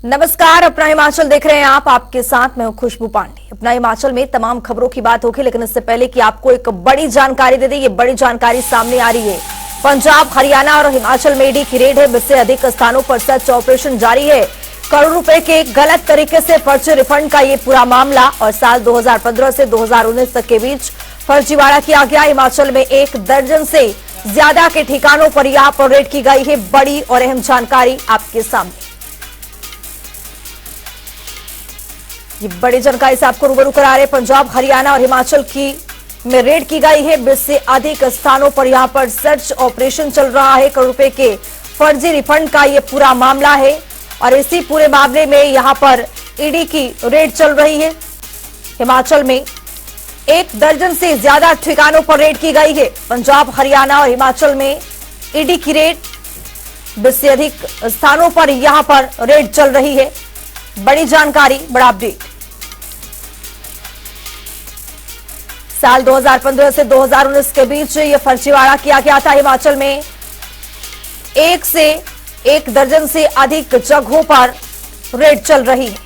नमस्कार, अपना हिमाचल देख रहे हैं आप। आपके साथ मैं हूं खुशबू पांडे। अपना हिमाचल में तमाम खबरों की बात होगी, लेकिन इससे पहले कि आपको एक बड़ी जानकारी दे दें, ये बड़ी जानकारी सामने आ रही है। पंजाब, हरियाणा और हिमाचल में ईडी की रेड है। 20 से अधिक स्थानों पर सर्च ऑपरेशन जारी है। करोड़ रुपए के गलत तरीके से फर्जी रिफंड का ये पूरा मामला और साल 2015 से 2019 तक के बीच फर्जीवाड़ा किया गया। हिमाचल में 1 दर्जन से ज्यादा के ठिकानों पर यहां पर रेड की गई है। बड़ी और अहम जानकारी आपके सामने, ये बड़ी जानकारी से आपको रूबरू करा रहे। पंजाब, हरियाणा और हिमाचल की में रेड की गई है। 20 से अधिक स्थानों पर यहां पर सर्च ऑपरेशन चल रहा है। करोड़ रुपए के फर्जी रिफंड का ये पूरा मामला है और इसी पूरे मामले में यहां पर ईडी की रेड चल रही है। हिमाचल में 1 दर्जन से ज्यादा ठिकानों पर रेड की गई है। पंजाब, हरियाणा और हिमाचल में ईडी की रेड, 20 से अधिक स्थानों पर यहां पर रेड चल रही है। बड़ी जानकारी, बड़ा अपडेट। साल 2015 से 2019 के बीच यह फर्जीवाड़ा किया गया था। हिमाचल में 1 दर्जन से अधिक जगहों पर रेड चल रही है।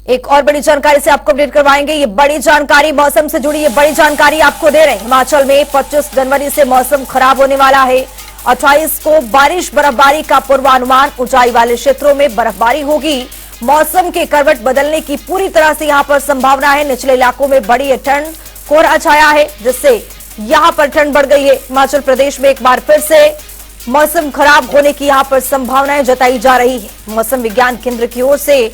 एक और बड़ी जानकारी से आपको अपडेट करवाएंगे। ये बड़ी जानकारी मौसम से जुड़ी, ये बड़ी जानकारी आपको दे रहे हैं। हिमाचल में 25 जनवरी से मौसम खराब होने वाला है। 28 को बारिश बर्फबारी का पूर्वानुमान। ऊंचाई वाले क्षेत्रों में बर्फबारी होगी। मौसम के करवट बदलने की पूरी तरह से यहां पर संभावना है। निचले इलाकों में बड़ी ठंड, कोहरा छाया है, जिससे यहां पर ठंड बढ़ गई है। हिमाचल प्रदेश में एक बार फिर से मौसम खराब होने की यहां पर संभावनाएं जताई जा रही है। मौसम विज्ञान केंद्र की ओर से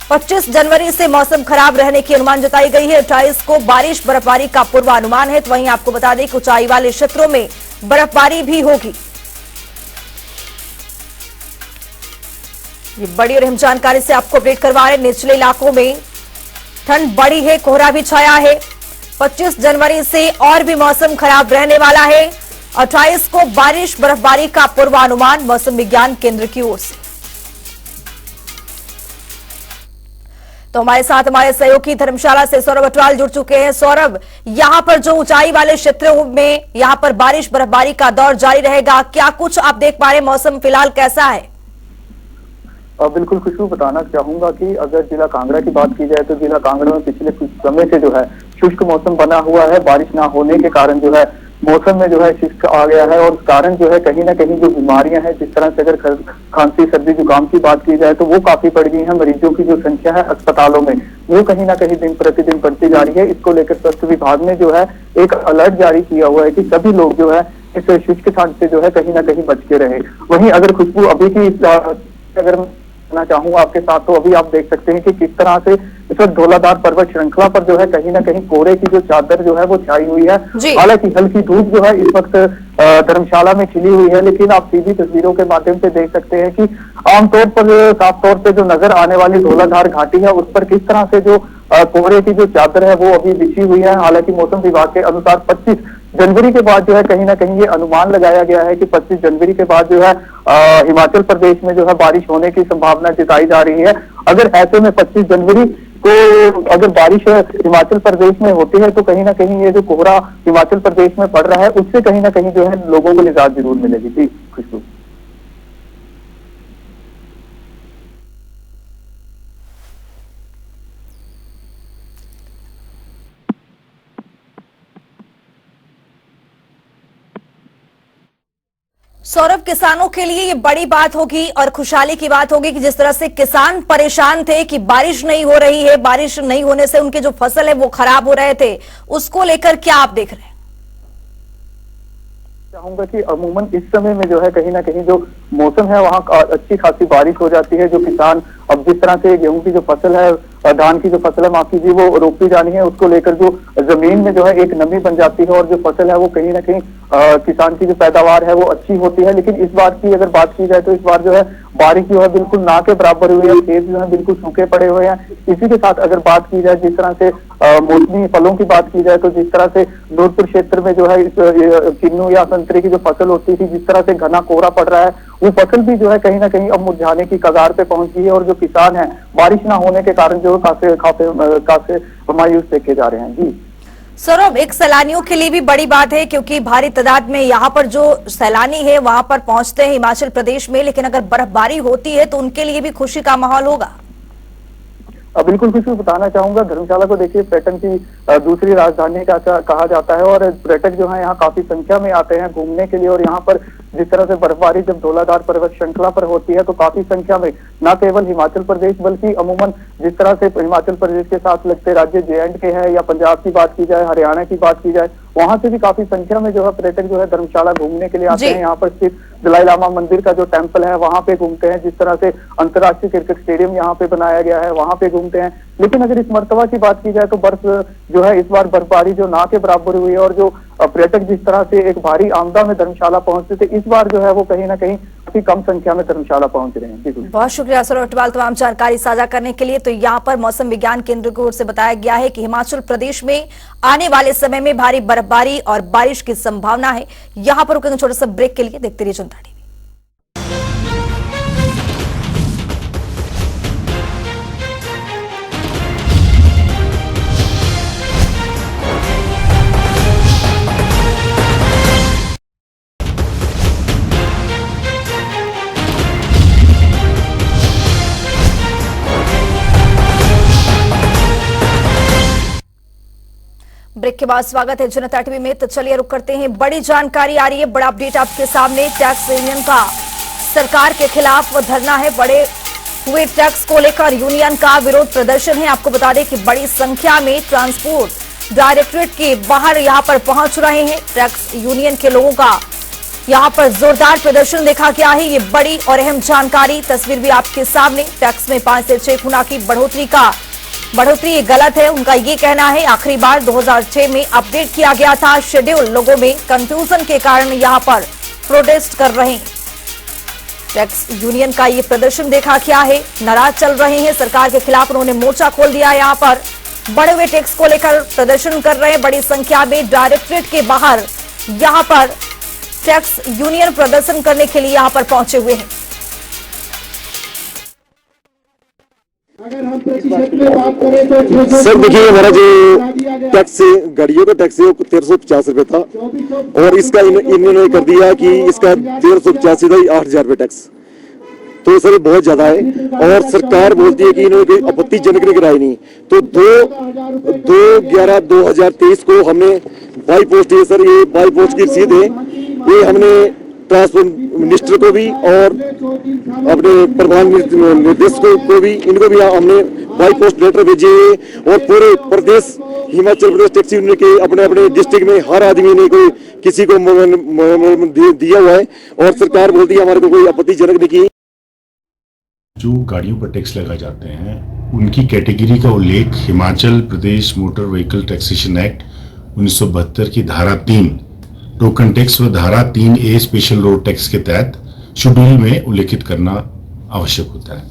25 जनवरी से मौसम खराब रहने की अनुमान जताई गई है। 28 को बारिश बर्फबारी का पूर्वानुमान है। तो वहीं आपको बता दें कि ऊंचाई वाले क्षेत्रों में बर्फबारी भी होगी। ये बड़ी और अहम जानकारी से आपको अपडेट करवा रहे। निचले इलाकों में ठंड बढ़ी है, कोहरा भी छाया है। 25 जनवरी से और भी मौसम खराब रहने वाला है। 28 को बारिश बर्फबारी का पूर्वानुमान मौसम विज्ञान केंद्र की ओर से। तो हमारे साथ हमारे सहयोगी धर्मशाला से सौरभ अटवाल जुड़ चुके हैं। सौरभ, यहां पर जो ऊंचाई वाले क्षेत्रों में यहां पर बारिश बर्फबारी का दौर जारी रहेगा, क्या कुछ आप देख पा रहे? मौसम फिलहाल कैसा है? बिल्कुल खुशबू, बताना चाहूंगा कि अगर जिला कांगड़ा की बात की जाए तो जिला कांगड़ा में पिछले कुछ समय से जो है शुष्क मौसम बना हुआ है। बारिश ना होने के कारण जो है मौसम में जो है शुष्क आ गया है और कारण जो है कहीं ना कहीं जो बीमारियां हैं, जिस तरह से अगर खांसी सर्दी जुकाम की बात की जाए तो वो काफी बढ़ गई है। मरीजों की जो संख्या है अस्पतालों में वो कहीं ना कहीं दिन प्रतिदिन बढ़ती जा रही है। इसको लेकर स्वास्थ्य विभाग ने जो है एक अलर्ट जारी किया हुआ है कि सभी लोग जो है इस शुष्क ठंड से जो है कहीं ना कहीं बच के रहे। वहीं अगर खुशबू अभी की अगर मैं चाहूंगा आपके साथ, तो अभी आप देख सकते हैं कि किस तरह से इस वक्त धौलाधार पर्वत श्रृंखला पर जो है कहीं ना कहीं कोहरे की जो चादर जो है वो छाई हुई है। हालांकि हल्की धूप जो है इस वक्त धर्मशाला में खिली हुई है, लेकिन आप सीधी तस्वीरों के माध्यम से देख सकते हैं कि आमतौर पर साफ तौर पे जो नजर आने वाली धौलाधार घाटी है उस पर किस तरह से जो कोहरे की जो चादर है वो अभी बिछी हुई है। हालांकि मौसम विभाग के अनुसार 25 जनवरी के बाद जो है कहीं ना कहीं ये अनुमान लगाया गया है कि 25 जनवरी के बाद जो है हिमाचल प्रदेश में जो है बारिश होने की संभावना जताई जा रही है। अगर ऐसे में 25 जनवरी को अगर बारिश हिमाचल प्रदेश में होती है तो कहीं ना कहीं ये जो कोहरा हिमाचल प्रदेश में पड़ रहा है उससे कहीं ना कहीं जो है लोगों को निजात जरूर मिलेगी। जी खुशबू। सौरभ, किसानों के लिए ये बड़ी बात होगी और खुशहाली की बात होगी कि जिस तरह से किसान परेशान थे कि बारिश नहीं हो रही है, बारिश नहीं होने से उनके जो फसल है वो खराब हो रहे थे, उसको लेकर क्या आप देख रहे हैं? चाहूंगा कि अमूमन इस समय में जो है कहीं ना कहीं जो मौसम है वहाँ अच्छी खासी बारिश हो जाती है। जो किसान अब जिस तरह से गेहूं की जो फसल है, धान की जो फसल है माफ कीजिए, वो रोपी जानी है, उसको लेकर जो जमीन में जो है एक नमी बन जाती है और जो फसल है वो कहीं ना कहीं किसान की जो पैदावार है वो अच्छी होती है। लेकिन इस बार की अगर बात की जाए तो इस बार जो है बारिश जो है बिल्कुल ना के बराबर हुई है। खेत जो है बिल्कुल सूखे पड़े हुए हैं। इसी के साथ अगर बात की जाए जिस तरह से मौसमी फलों की बात की जाए तो जिस तरह से नूरपुर क्षेत्र में जो है किन्नू या संतरे की जो फसल होती थी, जिस तरह से घना कोहरा पड़ रहा है, वो फसल भी जो है कहीं ना कहीं अब मुरझाने की कगार पे पहुंच गई है और जो किसान है बारिश ना होने के कारण जो काफी मायूस देखे जा रहे हैं। जी सौरभ, एक सैलानियों के लिए भी बड़ी बात है क्योंकि भारी तादाद में यहाँ पर जो सैलानी है वहां पर पहुंचते हैं हिमाचल प्रदेश में, लेकिन अगर बर्फबारी होती है तो उनके लिए भी खुशी का माहौल होगा। बिल्कुल कुछ बताना चाहूंगा, धर्मशाला को देखिए पर्यटन की दूसरी राजधानी का कहा जाता है और पर्यटक जो है यहाँ काफी संख्या में आते हैं घूमने के लिए। और यहाँ पर जिस तरह से बर्फबारी जब धौलाधार पर्वत श्रृंखला पर होती है तो काफी संख्या में न केवल हिमाचल प्रदेश बल्कि अमूमन जिस तरह से हिमाचल प्रदेश के साथ लगते राज्य J&K है या पंजाब की बात की जाए, हरियाणा की बात की जाए, वहां से भी काफी संख्या में जो है पर्यटक जो है धर्मशाला घूमने के लिए आते हैं। यहाँ पर स्थित दलाई लामा मंदिर का जो टेम्पल है वहां पे घूमते हैं, जिस तरह से अंतर्राष्ट्रीय क्रिकेट स्टेडियम यहाँ पे बनाया गया है वहां पे घूमते हैं। लेकिन अगर इस मर्तबा की बात की जाए तो बर्फ जो है इस बार बर्फबारी जो ना के बराबर हुई है और जो पर्यटक जिस तरह से एक भारी आमदा में धर्मशाला पहुंचते थे, इस बार जो है वो कहीं ना कहीं काफी कम संख्या में धर्मशाला पहुंच रहे हैं। बहुत शुक्रिया सौरभ अटवाल तमाम जानकारी साझा करने के लिए। तो यहाँ पर मौसम विज्ञान केंद्र की ओर से बताया गया है कि हिमाचल प्रदेश में आने वाले समय में भारी बर्फबारी और बारिश की संभावना है। यहाँ पर रुकेंगे छोटा सा ब्रेक के लिए, देखते रहिए जनता टीवी। ब्रेक के बाद स्वागत है जनता टीवी में। तो चलिए रुक करते हैं, बड़ी जानकारी आ रही है, बड़ा अपडेट आपके सामने। टैक्स यूनियन का सरकार के खिलाफ धरना है, बड़े हुए टैक्स को लेकर यूनियन का विरोध प्रदर्शन है। आपको बता दें कि बड़ी संख्या में ट्रांसपोर्ट डायरेक्टरेट के बाहर यहां पर पहुंच रहे हैं। टैक्स यूनियन के लोगों का यहां पर जोरदार प्रदर्शन देखा गया है। ये बड़ी और अहम जानकारी, तस्वीर भी आपके सामने। टैक्स में 5 से 6 गुना की बढ़ोतरी ये गलत है, उनका ये कहना है। आखिरी बार 2006 में अपडेट किया गया था शेड्यूल, लोगों में कंफ्यूजन के कारण यहां पर प्रोटेस्ट कर रहे हैं। टैक्स यूनियन का ये प्रदर्शन देखा गया है, नाराज चल रहे हैं सरकार के खिलाफ। उन्होंने मोर्चा खोल दिया, यहां पर बढ़े हुए टैक्स को लेकर प्रदर्शन कर रहे हैं। बड़ी संख्या में डायरेक्टरेट के बाहर यहां पर टैक्स यूनियन प्रदर्शन करने के लिए यहां पर पहुंचे हुए हैं। अगर हम प्रतिशत में बात करें तो सर देखिए, हमारा जो टैक्स गाड़ियों का टैक्स है वो 1350 रुपए था और इसका इन्होंने कर दिया कि इसका 1385 था 8000 रुपए टैक्स। तो सर बहुत ज्यादा है और सरकार बोलती है कि इन्होंने कोई आपत्तिजनक नहीं कराई नहीं। तो 2/11/2023 को हमने बाई पोस्ट है सर, ये बाई पोस्ट की रसीद है, ये हमने ट्रांसपोर्ट मिनिस्टर को भी और अपने प्रधान निर्देशकों को भी, इनको भी हमने बाई पोस्ट लेटर भेजे और पूरे प्रदेश हिमाचल प्रदेश टैक्सी यूनियन के अपने अपने डिस्ट्रिक्ट में हर आदमी ने कोई किसी को दिया हुआ है और सरकार बोलती है हमारे को कोई आपत्तिजनक नहीं की। जो गाड़ियों पर टैक्स लगाए जाते हैं उनकी कैटेगरी का उल्लेख Himachal Pradesh motor vehicle taxation act 1972 की धारा 3 टोकन टैक्स व धारा 3A स्पेशल रोड टैक्स के तहत शेड्यूल में उल्लेखित करना आवश्यक होता है।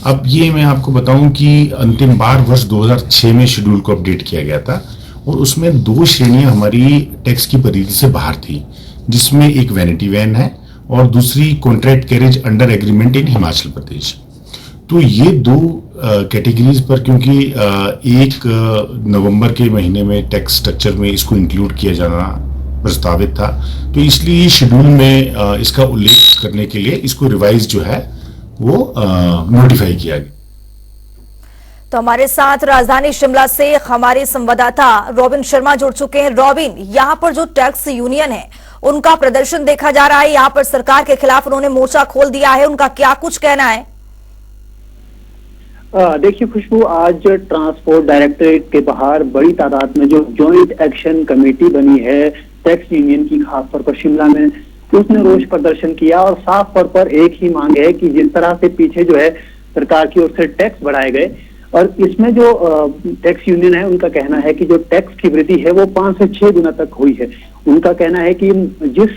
अब ये मैं आपको बताऊं कि अंतिम बार वर्ष 2006 में शेड्यूल को अपडेट किया गया था और उसमें 2 श्रेणियां हमारी टैक्स की परिधि से बाहर थी, जिसमें एक वैनिटी वैन है और दूसरी contract carriage under agreement in Himachal Pradesh. तो ये 2 कैटेगरीज पर क्योंकि 1 नवंबर के महीने में टैक्स स्ट्रक्चर में इसको इंक्लूड किया जाना प्रस्तावित था, तो इसलिए शेड्यूल में इसका उल्लेख करने के लिए इसको रिवाइज जो है वो नोटिफाई किया गया। तो हमारे साथ राजधानी शिमला से हमारे संवाददाता रॉबिन शर्मा जुड़ चुके हैं। रॉबिन, यहाँ पर जो टैक्स यूनियन है उनका प्रदर्शन देखा जा रहा है, यहाँ पर सरकार के खिलाफ उन्होंने मोर्चा खोल दिया है, उनका क्या कुछ कहना है? देखिए खुशबू, आज ट्रांसपोर्ट डायरेक्टरेट के बाहर बड़ी तादाद में जो जॉइंट एक्शन कमेटी बनी है टैक्स यूनियन की, खास तौर पर शिमला में, उसने रोष प्रदर्शन किया और साफ तौर पर एक ही मांग है कि जिस तरह से पीछे जो है सरकार की ओर से टैक्स बढ़ाए गए और इसमें जो टैक्स यूनियन है उनका कहना है कि जो टैक्स की वृद्धि है वो 5 से 6 गुना तक हुई है। उनका कहना है कि जिस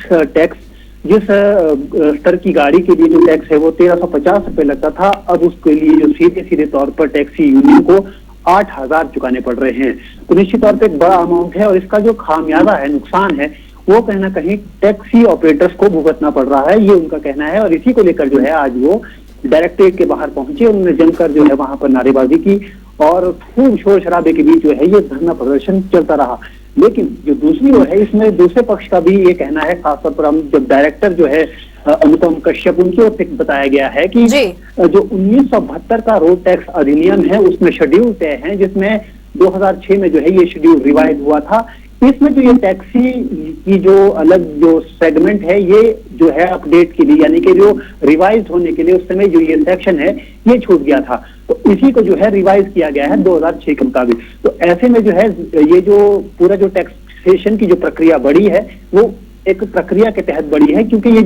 स्तर की गाड़ी के लिए जो टैक्स है वो 1350 रुपए लगता था, अब उसके लिए जो सीधे तौर पर टैक्सी यूनियन को 8000 चुकाने पड़ रहे हैं। तो निश्चित तौर पर एक बड़ा अमाउंट है और इसका जो खामियाजा है, नुकसान है, वो कहीं ना कहीं टैक्सी ऑपरेटर्स को भुगतना पड़ रहा है, ये उनका कहना है। और इसी को लेकर जो है आज वो डायरेक्टरेट के बाहर पहुंचे। उन्होंने जमकर जो है वहां पर नारेबाजी की और खूब शोर शराबे के बीच जो है ये धरना प्रदर्शन चलता रहा। लेकिन जो दूसरी ओर है, इसमें दूसरे पक्ष का भी ये कहना है, खासतौर पर हम जब डायरेक्टर जो है अनुपम कश्यप, उनकी ओर से बताया गया है कि जो 1972 का रोड टैक्स अधिनियम है उसमें शेड्यूल तय है, जिसमें 2006 में जो है ये शेड्यूल रिवाइज हुआ था। इसमें जो ये टैक्सी की जो अलग जो सेगमेंट है ये जो है अपडेट के लिए, यानी कि जो रिवाइज होने के लिए उस समय जो ये सेक्शन है ये छूट गया था, तो इसी को जो है रिवाइज किया गया है 2006 के मुताबिक। तो ऐसे में जो है ये जो पूरा जो टैक्सेशन की जो प्रक्रिया बढ़ी है वो एक प्रक्रिया के तहत बढ़ी है, क्योंकि ये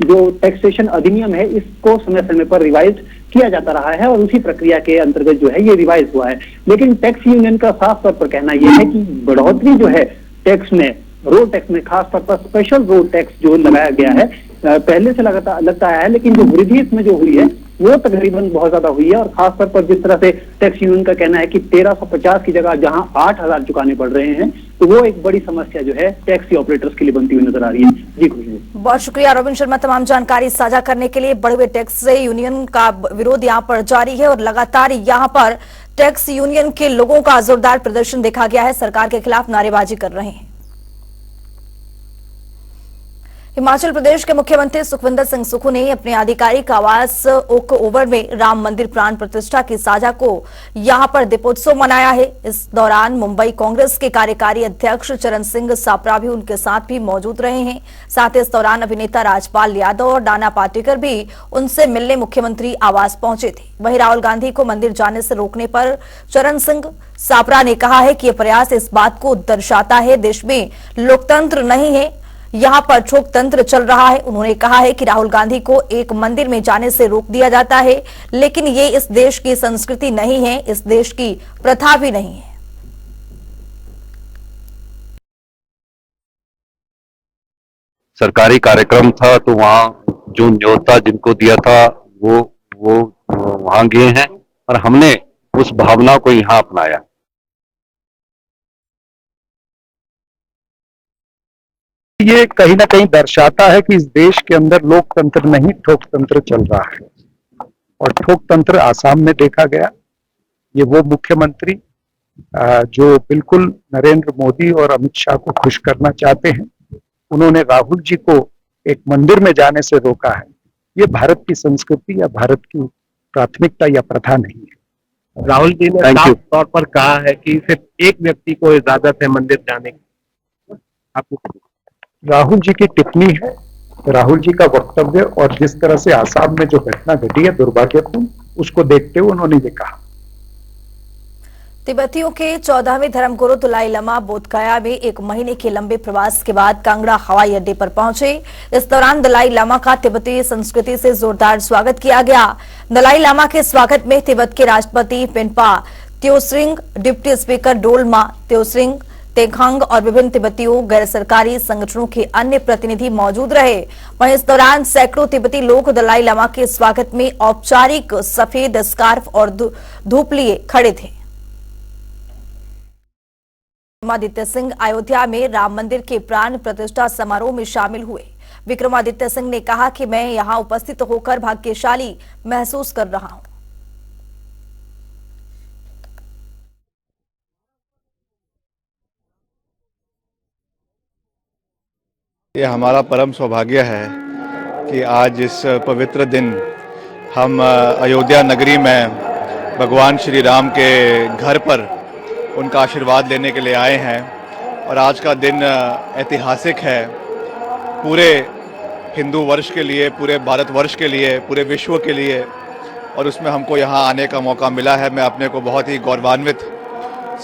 जो टैक्सेशन अधिनियम है इसको समय समय पर रिवाइज किया जाता रहा है और उसी प्रक्रिया के अंतर्गत जो है ये रिवाइज हुआ है। लेकिन टैक्स यूनियन का साफ तौर पर कहना यह है कि बढ़ोतरी जो है टैक्स में, रोड टैक्स में, खासतौर पर स्पेशल रोड टैक्स जो लगाया गया है पहले से लगता आया है, लेकिन जो वृद्धि इसमें जो हुई है वो तकरीबन बहुत ज्यादा हुई है। और खासतौर पर जिस तरह से टैक्स यूनियन का कहना है कि 1350 की जगह जहां 8000 चुकाने पड़ रहे हैं, तो वो एक बड़ी समस्या जो है टैक्सी ऑपरेटर्स के लिए बनती हुई नजर आ रही है। जी खुशबू। बहुत शुक्रिया रोबिन शर्मा तमाम जानकारी साझा करने के लिए। बढ़े हुए टैक्स से यूनियन का विरोध यहाँ पर जारी है और लगातार यहाँ पर टैक्स यूनियन के लोगों का जोरदार प्रदर्शन देखा गया है, सरकार के खिलाफ नारेबाजी कर रहे हैं। हिमाचल प्रदेश के मुख्यमंत्री सुखविंदर सिंह सुक्खू ने अपने आधिकारिक आवास ओक ओवर में राम मंदिर प्राण प्रतिष्ठा की साझा को यहां पर दीपोत्सव मनाया है। इस दौरान मुंबई कांग्रेस के कार्यकारी अध्यक्ष चरण सिंह सापरा भी उनके साथ भी मौजूद रहे हैं। साथ ही इस दौरान अभिनेता राजपाल यादव और नाना पाटेकर भी उनसे मिलने मुख्यमंत्री आवास पहुंचे थे। वहीं राहुल गांधी को मंदिर जाने से रोकने पर चरण सिंह सापरा ने कहा है कि यह प्रयास इस बात को दर्शाता है देश में लोकतंत्र नहीं है, यहां पर ठोक तंत्र चल रहा है। उन्होंने कहा है कि राहुल गांधी को एक मंदिर में जाने से रोक दिया जाता है, लेकिन ये इस देश की संस्कृति नहीं है, इस देश की प्रथा भी नहीं है। सरकारी कार्यक्रम था तो वहाँ जो न्योता जिनको दिया था वो वहां गए हैं और हमने उस भावना को यहाँ अपनाया। ये कहीं ना कहीं दर्शाता है कि इस देश के अंदर लोकतंत्र नहीं ठोकतंत्र चल रहा है। और ठोकतंत्र आसाम में देखा गया। ये वो मुख्यमंत्री जो बिल्कुल नरेंद्र मोदी और अमित शाह को खुश करना चाहते हैं, उन्होंने राहुल जी को एक मंदिर में जाने से रोका है। ये भारत की संस्कृति या भारत की प्राथमिकता या प्रथा नहीं है। राहुल जी ने साफ तौर पर कहा है कि सिर्फ एक व्यक्ति को इजाजत है मंदिर जाने की। आपको राहुल जी की टिप्पणी है, राहुल जी का वक्तव्य, और जिस तरह से आसाम में जो घटना घटी है दुर्भाग्यपूर्ण, उसको देखते हुए उन्होंने ये कहा। तिब्बतियों के 14वें धर्मगुरु दलाई लामा बोधगया में एक महीने के लंबे प्रवास के बाद कांगड़ा हवाई अड्डे पर पहुंचे। इस दौरान दलाई लामा का तिब्बती संस्कृति से जोरदार स्वागत किया गया। दलाई लामा के स्वागत में तिब्बत के राष्ट्रपति पेन्पा त्योसरिंग, डिप्टी स्पीकर डोलमा त्योसरिंग तेखांग और विभिन्न तिब्बतियों गैर सरकारी संगठनों के अन्य प्रतिनिधि मौजूद रहे। वहीं इस दौरान सैकड़ों तिब्बती लोग दलाई लामा के स्वागत में औपचारिक सफेद स्कार्फ और धूप लिए खड़े थे। विक्रमादित्य सिंह अयोध्या में राम मंदिर के प्राण प्रतिष्ठा समारोह में शामिल हुए। विक्रमादित्य सिंह ने कहा कि मैं यहां उपस्थित होकर भाग्यशाली महसूस कर रहा हूं। ये हमारा परम सौभाग्य है कि आज इस पवित्र दिन हम अयोध्या नगरी में भगवान श्री राम के घर पर उनका आशीर्वाद लेने के लिए आए हैं। और आज का दिन ऐतिहासिक है पूरे हिंदू वर्ष के लिए, पूरे भारतवर्ष के लिए, पूरे विश्व के लिए, और उसमें हमको यहाँ आने का मौका मिला है। मैं अपने को बहुत ही गौरवान्वित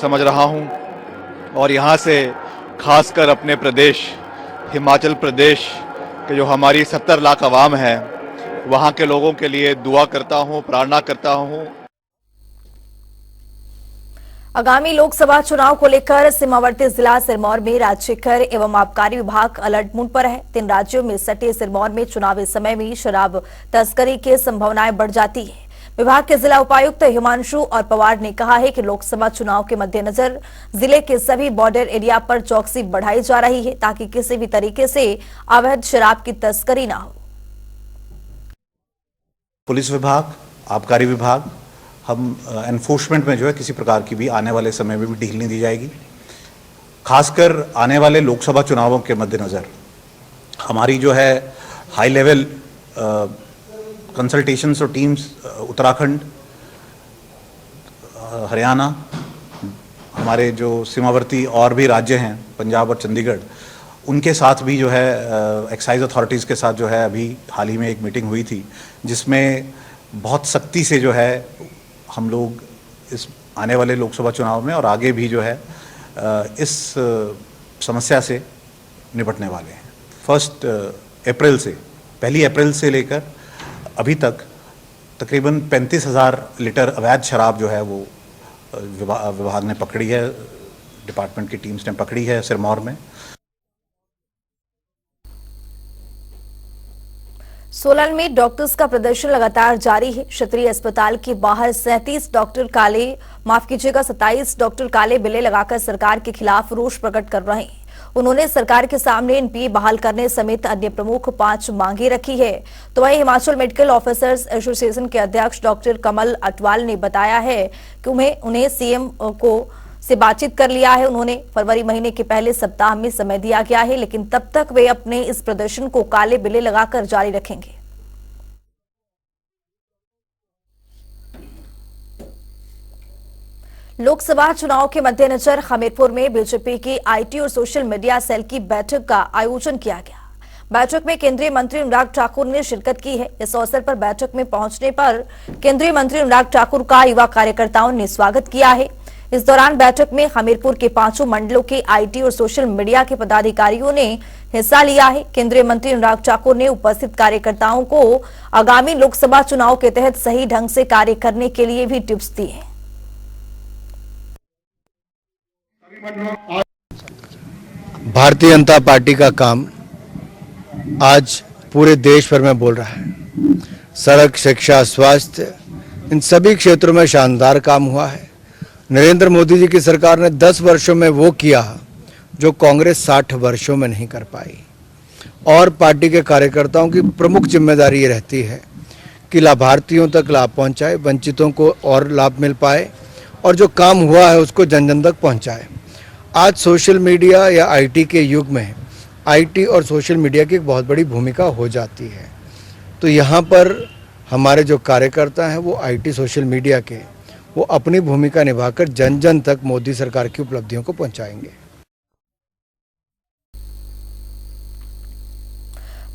समझ रहा हूँ और यहाँ से खासकर अपने प्रदेश हिमाचल प्रदेश के जो हमारी 70 लाख आवाम है, वहाँ के लोगों के लिए दुआ करता हूँ, प्रार्थना करता हूँ। आगामी लोकसभा चुनाव को लेकर सीमावर्ती जिला सिरमौर में राजशेखर एवं आबकारी विभाग अलर्ट मोड पर है। 3 राज्यों में सटे सिरमौर में चुनावी समय में शराब तस्करी की संभावनाएं बढ़ जाती है। विभाग के जिला उपायुक्त हिमांशु और पवार ने कहा है कि लोकसभा चुनाव के मद्देनजर जिले के सभी बॉर्डर एरिया पर चौकसी बढ़ाई जा रही है ताकि किसी भी तरीके से अवैध शराब की तस्करी न हो। पुलिस विभाग, आबकारी विभाग, हम एनफोर्समेंट में जो है किसी प्रकार की भी आने वाले समय में भी ढील नहीं दी जाएगी। खासकर आने वाले लोकसभा चुनावों के मद्देनज़र हमारी जो है हाई लेवल कंसल्टेशंस और टीम्स उत्तराखंड, हरियाणा, हमारे जो सीमावर्ती और भी राज्य हैं पंजाब और चंडीगढ़, उनके साथ भी जो है एक्साइज अथॉरिटीज़ के साथ जो है अभी हाल ही में एक मीटिंग हुई थी, जिसमें बहुत सख्ती से जो है हम लोग इस आने वाले लोकसभा चुनाव में और आगे भी जो है इस समस्या से निपटने वाले हैं। 1 अप्रैल से लेकर अभी तक तकरीबन 35,000 लीटर अवैध शराब जो है वो विभाग ने पकड़ी है, डिपार्टमेंट की टीम्स ने पकड़ी है सिरमौर में। सोलन में डॉक्टर्स का प्रदर्शन लगातार जारी है। क्षेत्रीय अस्पताल के बाहर 27 डॉक्टर काले बिल्ले लगाकर सरकार के खिलाफ रोष प्रकट कर रहे हैं। उन्होंने सरकार के सामने एनपीए बहाल करने समेत अन्य प्रमुख 5 मांगे रखी है। तो वहीं हिमाचल मेडिकल ऑफिसर्स एसोसिएशन के अध्यक्ष डॉक्टर कमल अटवाल ने बताया है कि उन्हें सीएम से बातचीत कर लिया है। उन्होंने फरवरी महीने के पहले सप्ताह में समय दिया गया है, लेकिन तब तक वे अपने इस प्रदर्शन को काले बिल्ले लगाकर जारी रखेंगे। लोकसभा चुनाव के मद्देनजर हमीरपुर में बीजेपी की आईटी और सोशल मीडिया सेल की बैठक का आयोजन किया गया। बैठक में केंद्रीय मंत्री अनुराग ठाकुर ने शिरकत की है। इस अवसर पर बैठक में पहुंचने पर केंद्रीय मंत्री अनुराग ठाकुर का युवा कार्यकर्ताओं ने स्वागत किया है। इस दौरान बैठक में हमीरपुर के 5 मंडलों के आईटी और सोशल मीडिया के पदाधिकारियों ने हिस्सा लिया है। केंद्रीय मंत्री अनुराग ठाकुर ने उपस्थित कार्यकर्ताओं को आगामी लोकसभा चुनाव के तहत सही ढंग से कार्य करने के लिए भी टिप्स दी है। भारतीय जनता पार्टी का काम आज पूरे देश भर में बोल रहा है। सड़क, शिक्षा, स्वास्थ्य, इन सभी क्षेत्रों में शानदार काम हुआ है। नरेंद्र मोदी जी की सरकार ने 10 वर्षों में वो किया जो कांग्रेस 60 वर्षों में नहीं कर पाई। और पार्टी के कार्यकर्ताओं की प्रमुख जिम्मेदारी ये रहती है कि लाभार्थियों तक लाभ पहुंचाए, वंचितों को और लाभ मिल पाए और जो काम हुआ है उसको जन जन तक पहुंचाए। आज सोशल मीडिया या आईटी के युग में आईटी और सोशल मीडिया की एक बहुत बड़ी भूमिका हो जाती है। तो यहाँ पर हमारे जो कार्यकर्ता हैं वो आईटी सोशल मीडिया के वो अपनी भूमिका निभाकर जन जन तक मोदी सरकार की उपलब्धियों को पहुंचाएंगे।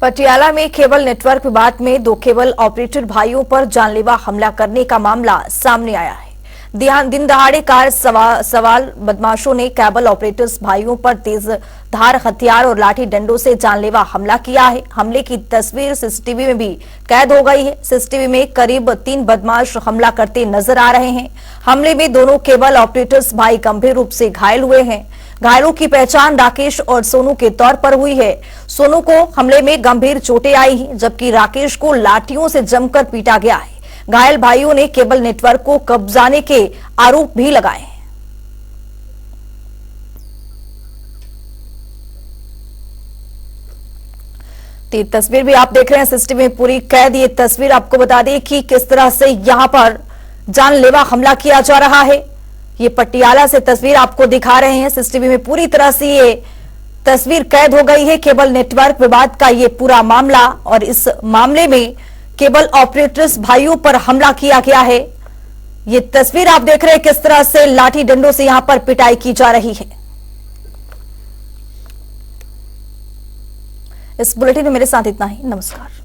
पटियाला में केबल नेटवर्क विवाद में 2 केबल ऑपरेटर भाइयों पर जानलेवा हमला करने का मामला सामने आया है। दिन दहाड़े कार सवाल बदमाशों ने केबल ऑपरेटर्स भाइयों पर तेज धार हथियार और लाठी डंडों से जानलेवा हमला किया है। हमले की तस्वीर सीसीटीवी में भी कैद हो गई है। सीसीटीवी में करीब 3 बदमाश हमला करते नजर आ रहे हैं। हमले में दोनों केबल ऑपरेटर्स भाई गंभीर रूप से घायल हुए हैं। घायलों की पहचान राकेश और सोनू के तौर पर हुई है। सोनू को हमले में गंभीर चोटें आई हैं, जबकि राकेश को लाठियों से जमकर पीटा गया है। घायल भाइयों ने केबल नेटवर्क को कब्जाने के आरोप भी लगाए हैं। ये तस्वीर भी आप देख रहे हैं सीसीटीवी में पूरी कैद। ये तस्वीर आपको बता दें कि किस तरह से यहां पर जानलेवा हमला किया जा रहा है। ये पटियाला से तस्वीर आपको दिखा रहे हैं। सीसीटीवी में पूरी तरह से ये तस्वीर कैद हो गई है। केबल नेटवर्क विवाद का ये पूरा मामला, और इस मामले में केबल ऑपरेटर्स भाइयों पर हमला किया गया है। ये तस्वीर आप देख रहे हैं किस तरह से लाठी डंडों से यहां पर पिटाई की जा रही है। इस बुलेटिन में मेरे साथ इतना ही। नमस्कार।